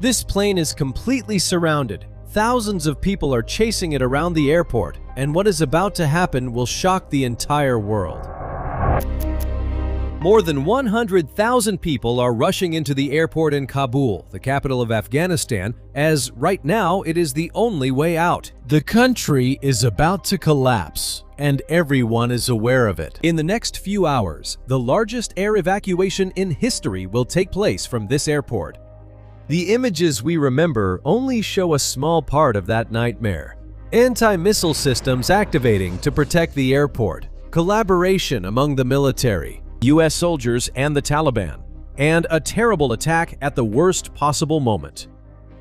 This plane is completely surrounded. Thousands of people are chasing it around the airport, and what is about to happen will shock the entire world. More than 100,000 people are rushing into the airport in Kabul, the capital of Afghanistan, as right now it is the only way out. The country is about to collapse, and everyone is aware of it. In the next few hours, the largest air evacuation in history will take place from this airport. The images we remember only show a small part of that nightmare. Anti-missile systems activating to protect the airport, collaboration among the military, U.S. soldiers and the Taliban, and a terrible attack at the worst possible moment.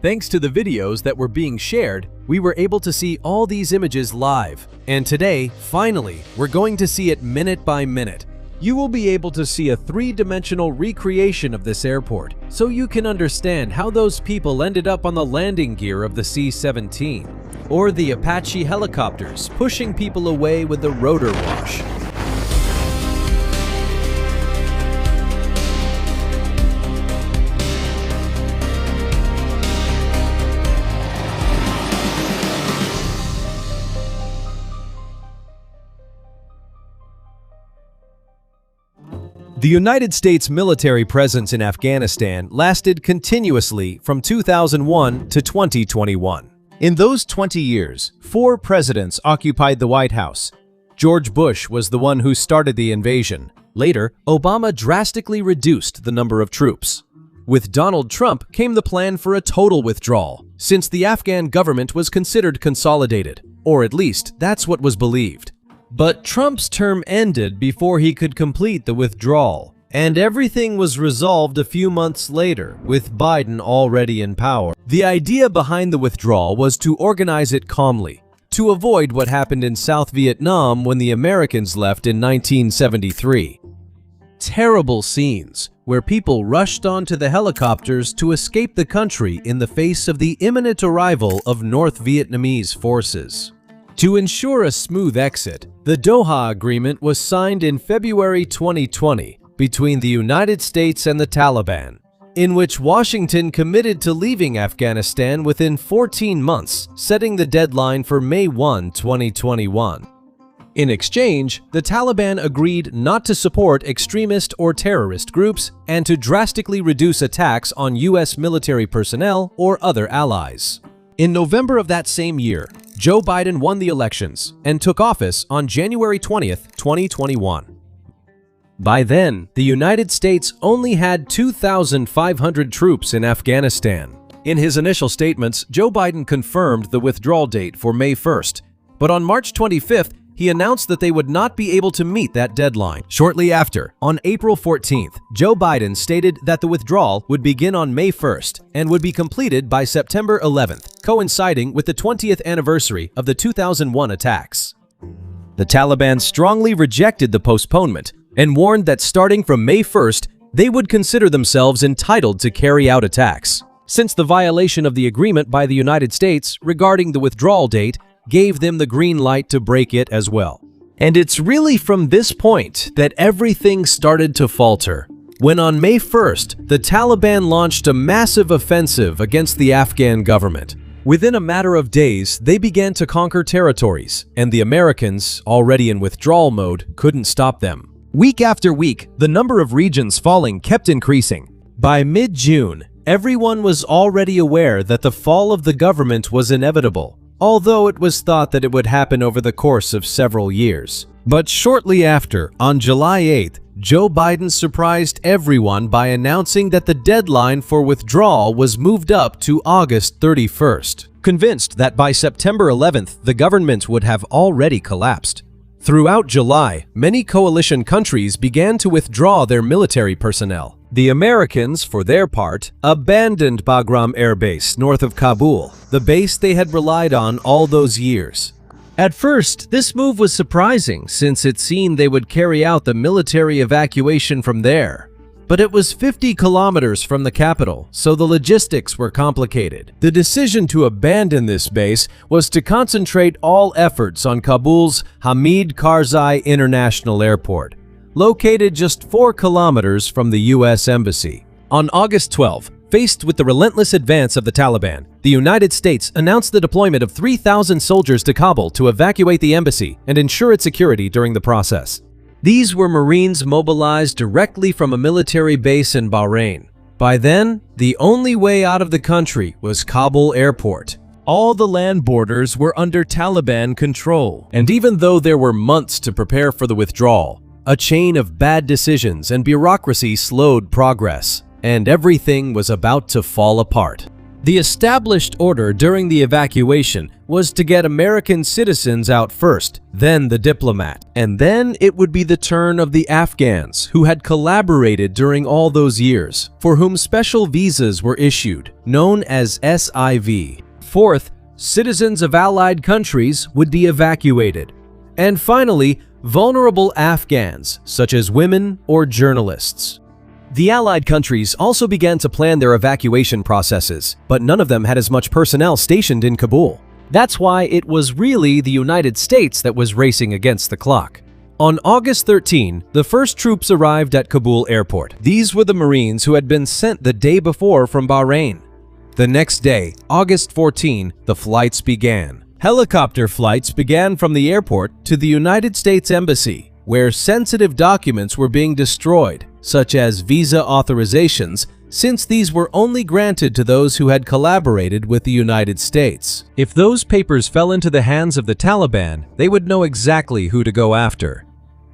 Thanks to the videos that were being shared, we were able to see all these images live, and today, finally, we're going to see it minute by minute. You will be able to see a three-dimensional recreation of this airport, so you can understand how those people ended up on the landing gear of the C-17, or the Apache helicopters pushing people away with the rotor wash. The United States military presence in Afghanistan lasted continuously from 2001 to 2021. In those 20 years, 4 presidents occupied the White House. George Bush was the one who started the invasion. Later, Obama drastically reduced the number of troops. With Donald Trump came the plan for a total withdrawal, since the Afghan government was considered consolidated, or at least that's what was believed. But Trump's term ended before he could complete the withdrawal, and everything was resolved a few months later, with Biden already in power. The idea behind the withdrawal was to organize it calmly, to avoid what happened in South Vietnam when the Americans left in 1973. Terrible scenes where people rushed onto the helicopters to escape the country in the face of the imminent arrival of North Vietnamese forces. To ensure a smooth exit, the Doha Agreement was signed in February 2020 between the United States and the Taliban, in which Washington committed to leaving Afghanistan within 14 months, setting the deadline for May 1, 2021. In exchange, the Taliban agreed not to support extremist or terrorist groups and to drastically reduce attacks on U.S. military personnel or other allies. In November of that same year, Joe Biden won the elections and took office on January 20th, 2021. By then, the United States only had 2,500 troops in Afghanistan. In his initial statements, Joe Biden confirmed the withdrawal date for May 1st, but on March 25th, he announced that they would not be able to meet that deadline. Shortly after, on April 14th, Joe Biden stated that the withdrawal would begin on May 1st and would be completed by September 11th, coinciding with the 20th anniversary of the 2001 attacks. The Taliban strongly rejected the postponement and warned that starting from May 1st, they would consider themselves entitled to carry out attacks, since the violation of the agreement by the United States regarding the withdrawal date gave them the green light to break it as well. And it's really from this point that everything started to falter, when on May 1st, the Taliban launched a massive offensive against the Afghan government. Within a matter of days, they began to conquer territories, and the Americans, already in withdrawal mode, couldn't stop them. Week after week, the number of regions falling kept increasing. By mid-June, everyone was already aware that the fall of the government was inevitable, although it was thought that it would happen over the course of several years. But shortly after, on July 8th, Joe Biden surprised everyone by announcing that the deadline for withdrawal was moved up to August 31st, convinced that by September 11th, the government would have already collapsed. Throughout July, many coalition countries began to withdraw their military personnel. The Americans, for their part, abandoned Bagram Air Base north of Kabul, the base they had relied on all those years. At first, this move was surprising since it seemed they would carry out the military evacuation from there. But it was 50 kilometers from the capital, so the logistics were complicated. The decision to abandon this base was to concentrate all efforts on Kabul's Hamid Karzai International Airport, located just 4 kilometers from the U.S. Embassy. On August 12, Faced with the relentless advance of the Taliban, the United States announced the deployment of 3,000 soldiers to Kabul to evacuate the embassy and ensure its security during the process. These were Marines mobilized directly from a military base in Bahrain. By then, the only way out of the country was Kabul airport. All the land borders were under Taliban control, and even though there were months to prepare for the withdrawal, a chain of bad decisions and bureaucracy slowed progress, and everything was about to fall apart. The established order during the evacuation was to get American citizens out first, then the diplomat, and then it would be the turn of the Afghans who had collaborated during all those years, for whom special visas were issued, known as SIV. Fourth, citizens of allied countries would be evacuated. And finally, vulnerable Afghans, such as women or journalists. The Allied countries also began to plan their evacuation processes, but none of them had as much personnel stationed in Kabul. That's why it was really the United States that was racing against the clock. On August 13, the first troops arrived at Kabul airport. These were the Marines who had been sent the day before from Bahrain. The next day, August 14, the flights began. Helicopter flights began from the airport to the United States Embassy, where sensitive documents were being destroyed, such as visa authorizations, since these were only granted to those who had collaborated with the United States. If those papers fell into the hands of the Taliban, they would know exactly who to go after.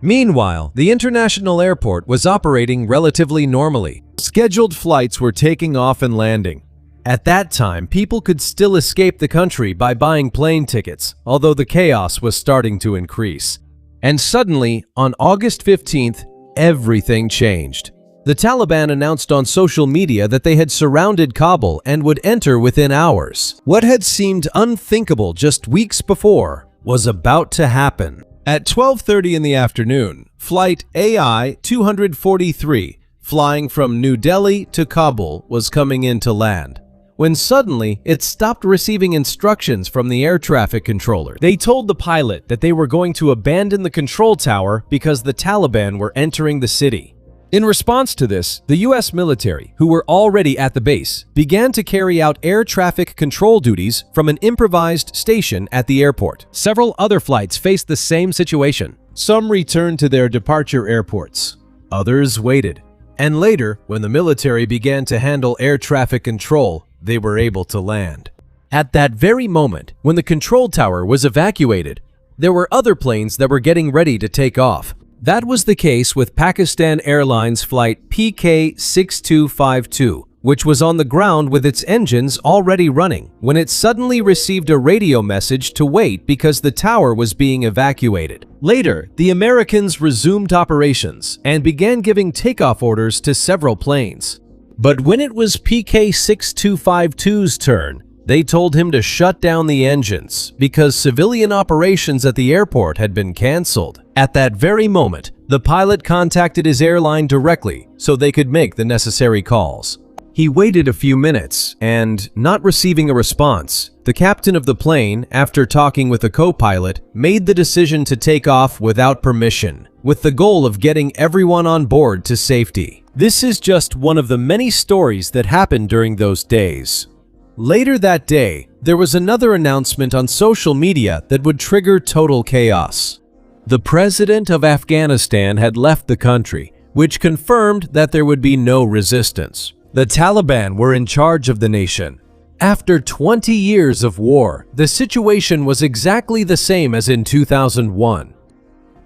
Meanwhile, the international airport was operating relatively normally. Scheduled flights were taking off and landing. At that time, people could still escape the country by buying plane tickets, although the chaos was starting to increase. And suddenly, on August 15th, everything changed. The Taliban announced on social media that they had surrounded Kabul and would enter within hours. What had seemed unthinkable just weeks before was about to happen. At 12:30 in the afternoon, flight AI 243, flying from New Delhi to Kabul, was coming in to land, when suddenly it stopped receiving instructions from the air traffic controller. They told the pilot that they were going to abandon the control tower because the Taliban were entering the city. In response to this, the US military, who were already at the base, began to carry out air traffic control duties from an improvised station at the airport. Several other flights faced the same situation. Some returned to their departure airports. Others waited. And later, when the military began to handle air traffic control, they were able to land. At that very moment, when the control tower was evacuated, there were other planes that were getting ready to take off. That was the case with Pakistan Airlines flight PK-6252, which was on the ground with its engines already running, when it suddenly received a radio message to wait because the tower was being evacuated. Later, the Americans resumed operations and began giving takeoff orders to several planes. But when it was PK-6252's turn, they told him to shut down the engines because civilian operations at the airport had been canceled. At that very moment, the pilot contacted his airline directly so they could make the necessary calls. He waited a few minutes and, not receiving a response, the captain of the plane, after talking with the co-pilot, made the decision to take off without permission, with the goal of getting everyone on board to safety. This is just one of the many stories that happened during those days. Later that day, there was another announcement on social media that would trigger total chaos. The president of Afghanistan had left the country, which confirmed that there would be no resistance. The Taliban were in charge of the nation. After 20 years of war, the situation was exactly the same as in 2001.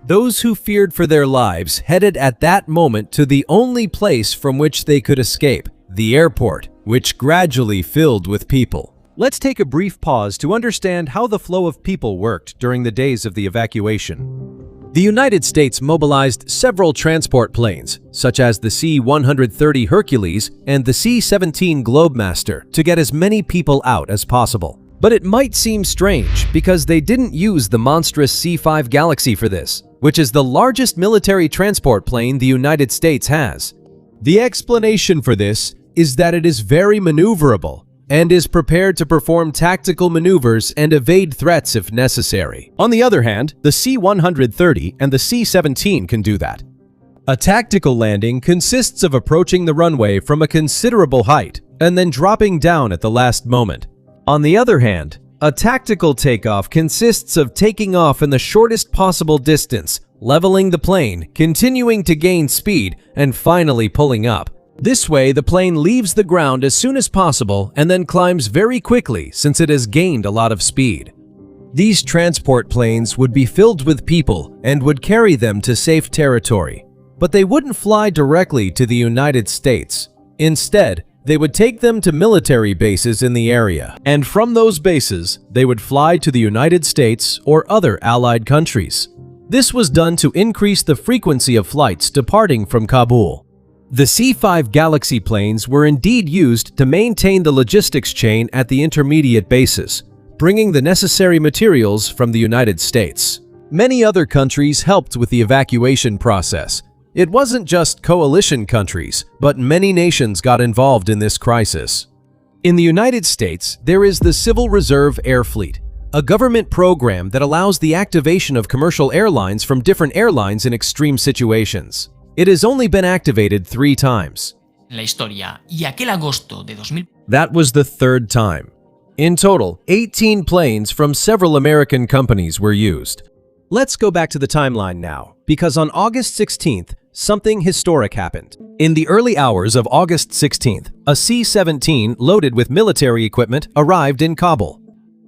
Those who feared for their lives headed at that moment to the only place from which they could escape, the airport, which gradually filled with people. Let's take a brief pause to understand how the flow of people worked during the days of the evacuation. The United States mobilized several transport planes, such as the C-130 Hercules and the C-17 Globemaster, to get as many people out as possible. But it might seem strange because they didn't use the monstrous C-5 Galaxy for this, which is the largest military transport plane the United States has. The explanation for this is that it is very maneuverable and is prepared to perform tactical maneuvers and evade threats if necessary. On the other hand, the C-130 and the C-17 can do that. A tactical landing consists of approaching the runway from a considerable height and then dropping down at the last moment. On the other hand, a tactical takeoff consists of taking off in the shortest possible distance, leveling the plane, continuing to gain speed, and finally pulling up. This way, the plane leaves the ground as soon as possible and then climbs very quickly since it has gained a lot of speed. These transport planes would be filled with people and would carry them to safe territory. But they wouldn't fly directly to the United States. Instead, they would take them to military bases in the area, and from those bases, they would fly to the United States or other allied countries. This was done to increase the frequency of flights departing from Kabul. The C-5 Galaxy planes were indeed used to maintain the logistics chain at the intermediate bases, bringing the necessary materials from the United States. Many other countries helped with the evacuation process. It wasn't just coalition countries, but many nations got involved in this crisis. In the United States, there is the Civil Reserve Air Fleet, a government program that allows the activation of commercial airlines from different airlines in extreme situations. It has only been activated 3 times. La historia, y aquel agosto de 2000. That was the 3rd time. In total, 18 planes from several American companies were used. Let's go back to the timeline now, because on August 16th, something historic happened. In the early hours of August 16th, a C-17 loaded with military equipment arrived in Kabul.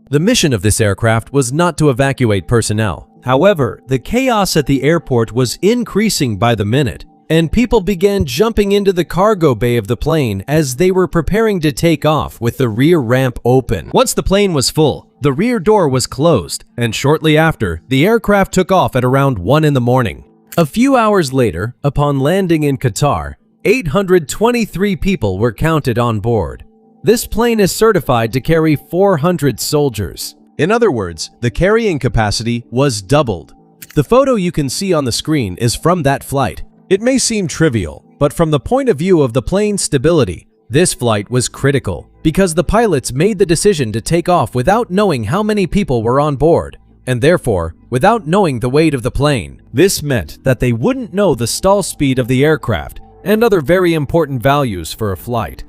The mission of this aircraft was not to evacuate personnel. However, the chaos at the airport was increasing by the minute, and people began jumping into the cargo bay of the plane as they were preparing to take off with the rear ramp open. Once the plane was full, the rear door was closed, and shortly after, the aircraft took off at around 1 in the morning. A few hours later, upon landing in Qatar, 823 people were counted on board. This plane is certified to carry 400 soldiers. In other words, the carrying capacity was doubled. The photo you can see on the screen is from that flight. It may seem trivial, but from the point of view of the plane's stability, this flight was critical because the pilots made the decision to take off without knowing how many people were on board, and therefore, without knowing the weight of the plane. This meant that they wouldn't know the stall speed of the aircraft and other very important values for a flight.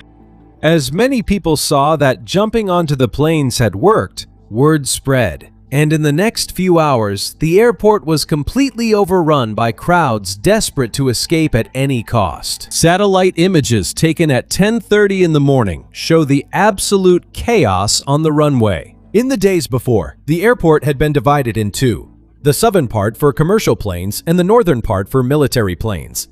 As many people saw that jumping onto the planes had worked, word spread, and in the next few hours, the airport was completely overrun by crowds desperate to escape at any cost. Satellite images taken at 10:30 in the morning show the absolute chaos on the runway. In the days before, the airport had been divided in 2, the southern part for commercial planes and the northern part for military planes.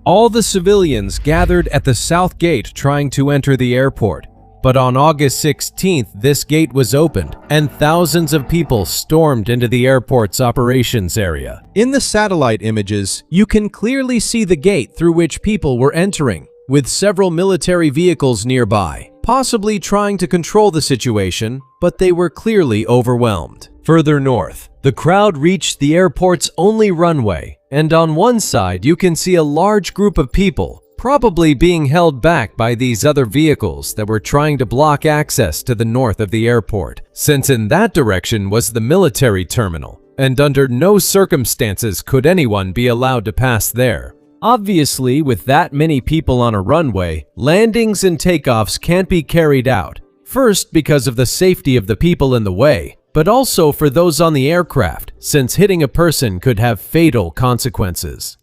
All the civilians gathered at the south gate trying to enter the airport. But on August 16th, this gate was opened, and thousands of people stormed into the airport's operations area. In the satellite images, you can clearly see the gate through which people were entering, with several military vehicles nearby, possibly trying to control the situation, but they were clearly overwhelmed. Further north, the crowd reached the airport's only runway, and on one side you can see a large group of people, probably being held back by these other vehicles that were trying to block access to the north of the airport, since in that direction was the military terminal, and under no circumstances could anyone be allowed to pass there. Obviously, with that many people on a runway, landings and takeoffs can't be carried out, first because of the safety of the people in the way, but also for those on the aircraft, since hitting a person could have fatal consequences.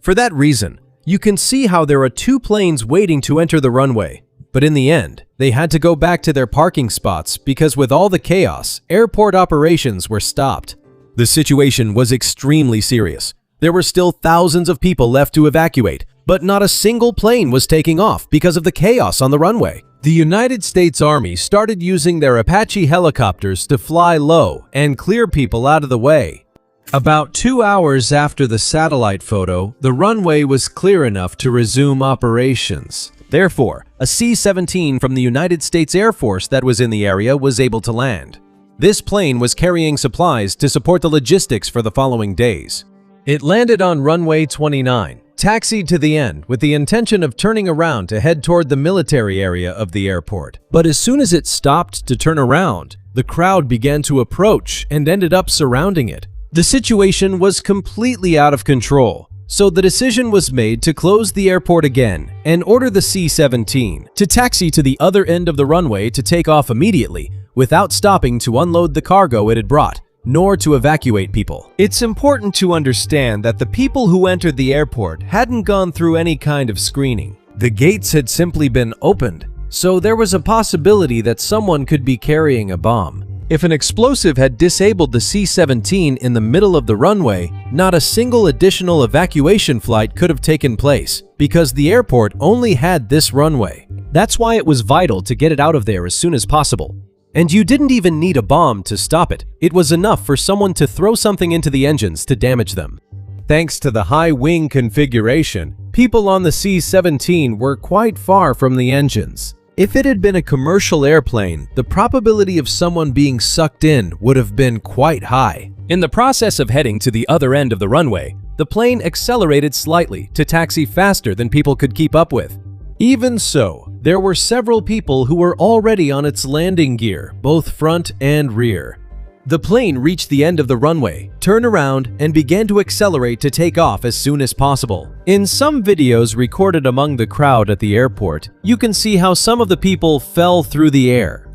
For that reason, you can see how there are 2 planes waiting to enter the runway, but in the end, they had to go back to their parking spots because with all the chaos, airport operations were stopped. The situation was extremely serious. There were still thousands of people left to evacuate, but not a single plane was taking off because of the chaos on the runway. The United States Army started using their Apache helicopters to fly low and clear people out of the way. About 2 hours after the satellite photo, the runway was clear enough to resume operations. Therefore, a C-17 from the United States Air Force that was in the area was able to land. This plane was carrying supplies to support the logistics for the following days. It landed on runway 29, taxied to the end with the intention of turning around to head toward the military area of the airport. But as soon as it stopped to turn around, the crowd began to approach and ended up surrounding it. The situation was completely out of control, So the decision was made to close the airport again and order the C-17 to taxi to the other end of the runway to take off immediately without stopping to unload the cargo it had brought, nor to evacuate people. It's important to understand that the people who entered the airport hadn't gone through any kind of screening. The gates had simply been opened, so there was a possibility that someone could be carrying a bomb. If an explosive had disabled the C-17 in the middle of the runway, not a single additional evacuation flight could have taken place, because the airport only had this runway. That's why it was vital to get it out of there as soon as possible. And you didn't even need a bomb to stop it. It was enough for someone to throw something into the engines to damage them. Thanks to the high wing configuration, people on the C-17 were quite far from the engines. If it had been a commercial airplane, the probability of someone being sucked in would have been quite high. In the process of heading to the other end of the runway, the plane accelerated slightly to taxi faster than people could keep up with. Even so, there were several people who were already on its landing gear, both front and rear. The plane reached the end of the runway, turned around, and began to accelerate to take off as soon as possible. In some videos recorded among the crowd at the airport, you can see how some of the people fell through the air.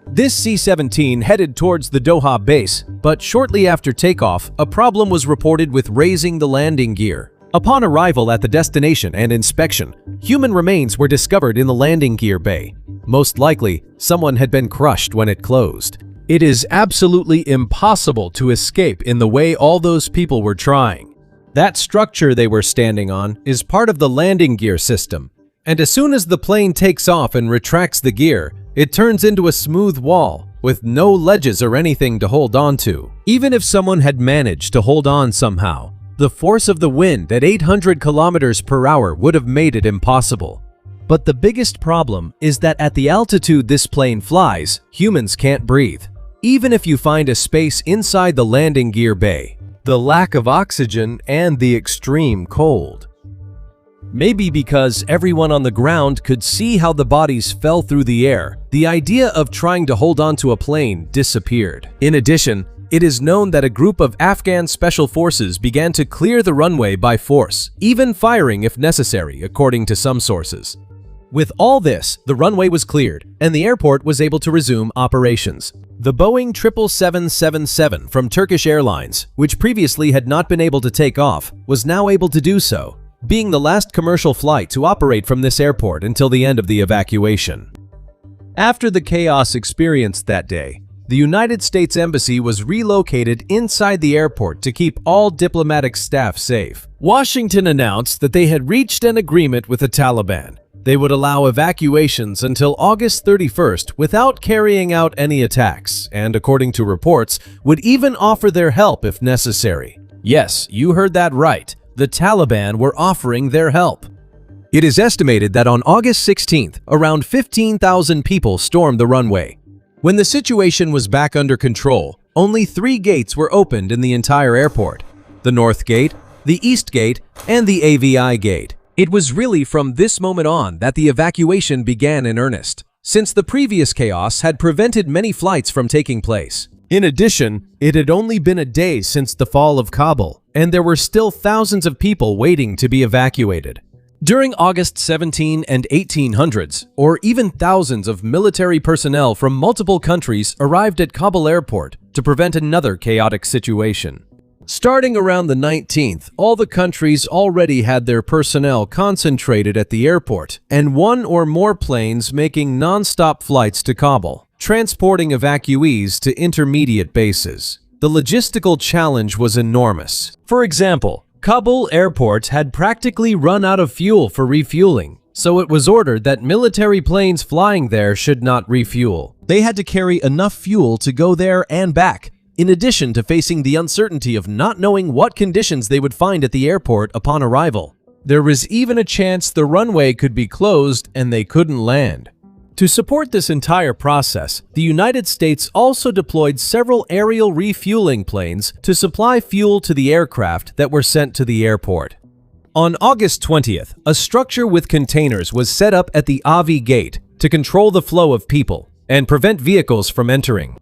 This C-17 headed towards the Doha base, but shortly after takeoff, a problem was reported with raising the landing gear. Upon arrival at the destination and inspection, human remains were discovered in the landing gear bay. Most likely, someone had been crushed when it closed. It is absolutely impossible to escape in the way all those people were trying. That structure they were standing on is part of the landing gear system, and as soon as the plane takes off and retracts the gear, it turns into a smooth wall with no ledges or anything to hold on to. Even if someone had managed to hold on somehow, the force of the wind at 800 kilometers per hour would have made it impossible. But the biggest problem is that at the altitude this plane flies, humans can't breathe. Even if you find a space inside the landing gear bay, the lack of oxygen and the extreme cold. Maybe because everyone on the ground could see how the bodies fell through the air, the idea of trying to hold on to a plane disappeared. In addition, it is known that a group of Afghan special forces began to clear the runway by force, even firing if necessary, according to some sources. With all this, the runway was cleared, and the airport was able to resume operations. The Boeing 777 from Turkish Airlines, which previously had not been able to take off, was now able to do so, being the last commercial flight to operate from this airport until the end of the evacuation. After the chaos experienced that day, the United States Embassy was relocated inside the airport to keep all diplomatic staff safe. Washington announced that they had reached an agreement with the Taliban. They would allow evacuations until August 31st without carrying out any attacks, and according to reports, would even offer their help if necessary. Yes, you heard that right. The Taliban were offering their help. It is estimated that on August 16th, around 15,000 people stormed the runway. When the situation was back under control, only 3 gates were opened in the entire airport: the North Gate, the East Gate, and the AVI Gate. It was really from this moment on that the evacuation began in earnest, since the previous chaos had prevented many flights from taking place. In addition, it had only been a day since the fall of Kabul, and there were still thousands of people waiting to be evacuated. During August 17 and 1800s, or even thousands of military personnel from multiple countries arrived at Kabul airport to prevent another chaotic situation. Starting around the 19th, all the countries already had their personnel concentrated at the airport, and 1 or more planes making non-stop flights to Kabul, transporting evacuees to intermediate bases. The logistical challenge was enormous. For example, Kabul airport had practically run out of fuel for refueling, so it was ordered that military planes flying there should not refuel. They had to carry enough fuel to go there and back, in addition to facing the uncertainty of not knowing what conditions they would find at the airport upon arrival. There was even a chance the runway could be closed and they couldn't land. To support this entire process, the United States also deployed several aerial refueling planes to supply fuel to the aircraft that were sent to the airport. On August 20th, a structure with containers was set up at the AVI Gate to control the flow of people and prevent vehicles from entering.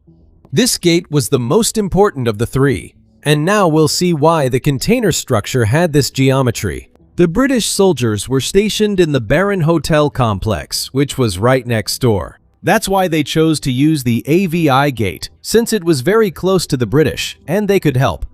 This gate was the most important of the 3. And now we'll see why the container structure had this geometry. The British soldiers were stationed in the Baron Hotel complex, which was right next door. That's why they chose to use the AVI gate, since it was very close to the British, and they could help.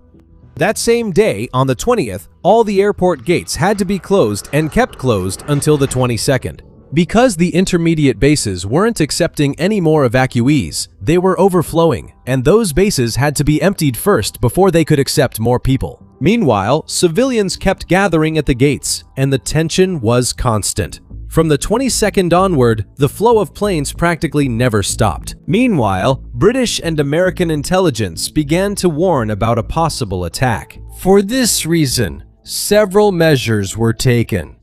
That same day, on the 20th, all the airport gates had to be closed and kept closed until the 22nd. Because the intermediate bases weren't accepting any more evacuees, they were overflowing, and those bases had to be emptied first before they could accept more people. Meanwhile, civilians kept gathering at the gates, and the tension was constant. From the 22nd onward, the flow of planes practically never stopped. Meanwhile, British and American intelligence began to warn about a possible attack. For this reason, several measures were taken.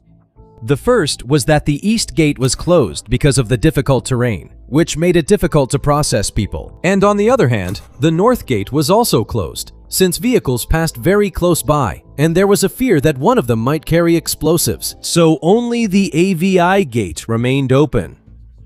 The first was that the East Gate was closed because of the difficult terrain, which made it difficult to process people. And on the other hand, the North Gate was also closed, since vehicles passed very close by, and there was a fear that one of them might carry explosives. So only the AVI gate remained open.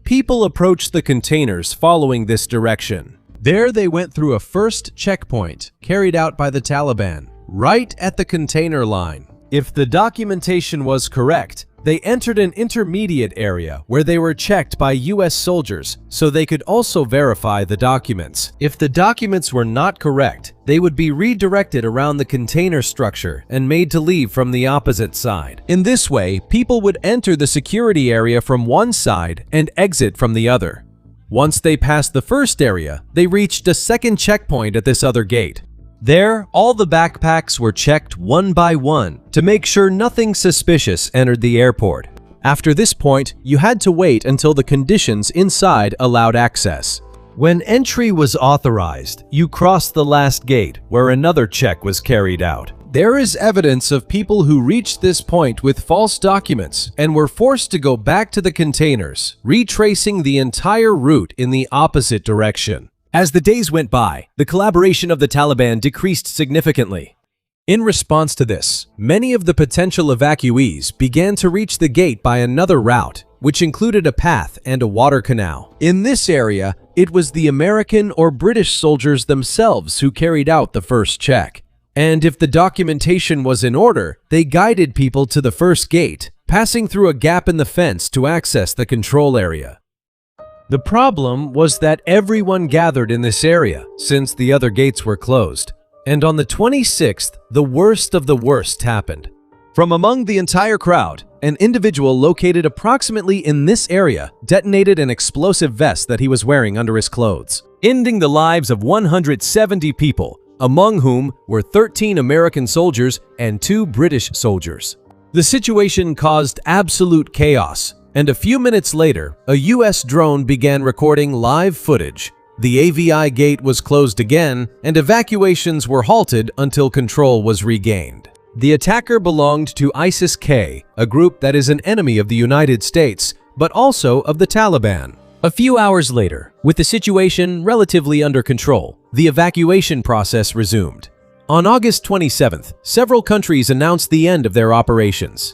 People approached the containers following this direction. There they went through a first checkpoint carried out by the Taliban, right at the container line. If the documentation was correct, they entered an intermediate area where they were checked by US soldiers so they could also verify the documents. If the documents were not correct, they would be redirected around the container structure and made to leave from the opposite side. In this way, people would enter the security area from one side and exit from the other. Once they passed the first area, they reached a second checkpoint at this other gate. There, all the backpacks were checked one by one to make sure nothing suspicious entered the airport. After this point, you had to wait until the conditions inside allowed access. When entry was authorized, you crossed the last gate, where another check was carried out. There is evidence of people who reached this point with false documents and were forced to go back to the containers, retracing the entire route in the opposite direction. As the days went by, the collaboration of the Taliban decreased significantly. In response to this, many of the potential evacuees began to reach the gate by another route, which included a path and a water canal. In this area, it was the American or British soldiers themselves who carried out the first check. And if the documentation was in order, they guided people to the first gate, passing through a gap in the fence to access the control area. The problem was that everyone gathered in this area, since the other gates were closed. And on the 26th, the worst of the worst happened. From among the entire crowd, an individual located approximately in this area detonated an explosive vest that he was wearing under his clothes, ending the lives of 170 people, among whom were 13 American soldiers and 2 British soldiers. The situation caused absolute chaos, and a few minutes later, a US drone began recording live footage. The AVI gate was closed again, and evacuations were halted until control was regained. The attacker belonged to ISIS-K, a group that is an enemy of the United States, but also of the Taliban. A few hours later, with the situation relatively under control, the evacuation process resumed. On August 27th, several countries announced the end of their operations.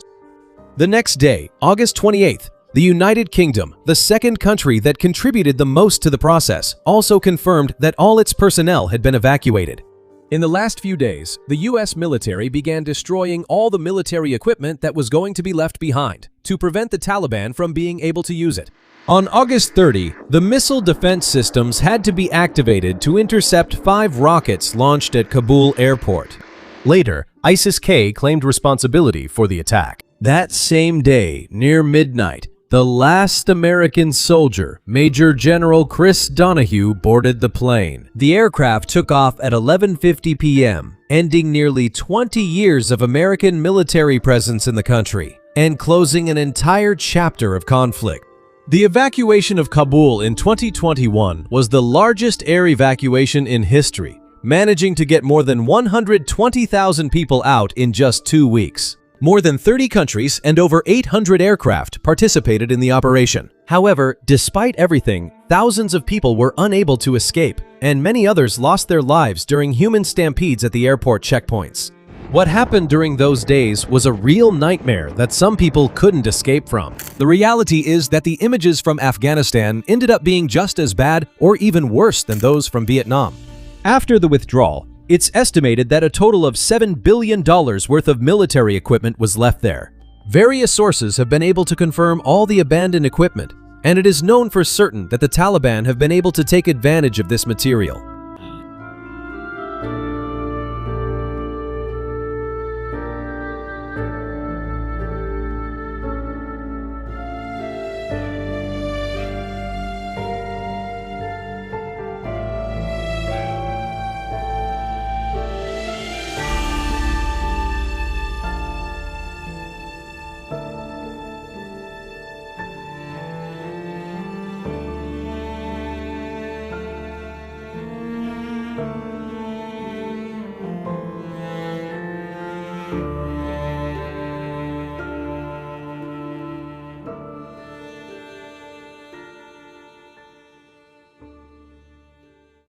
The next day, August 28th, the United Kingdom, the second country that contributed the most to the process, also confirmed that all its personnel had been evacuated. In the last few days, the US military began destroying all the military equipment that was going to be left behind to prevent the Taliban from being able to use it. On August 30, the missile defense systems had to be activated to intercept 5 rockets launched at Kabul airport. Later, ISIS-K claimed responsibility for the attack. That same day, near midnight, the last American soldier, Major General Chris Donahue, boarded the plane. The aircraft took off at 11:50 p.m., ending nearly 20 years of American military presence in the country and closing an entire chapter of conflict. The evacuation of Kabul in 2021 was the largest air evacuation in history, managing to get more than 120,000 people out in just 2 weeks. More than 30 countries and over 800 aircraft participated in the operation. However, despite everything, thousands of people were unable to escape, and many others lost their lives during human stampedes at the airport checkpoints. What happened during those days was a real nightmare that some people couldn't escape from. The reality is that the images from Afghanistan ended up being just as bad or even worse than those from Vietnam. After the withdrawal, It's estimated that a total of $7 billion worth of military equipment was left there. Various sources have been able to confirm all the abandoned equipment, and it is known for certain that the Taliban have been able to take advantage of this material.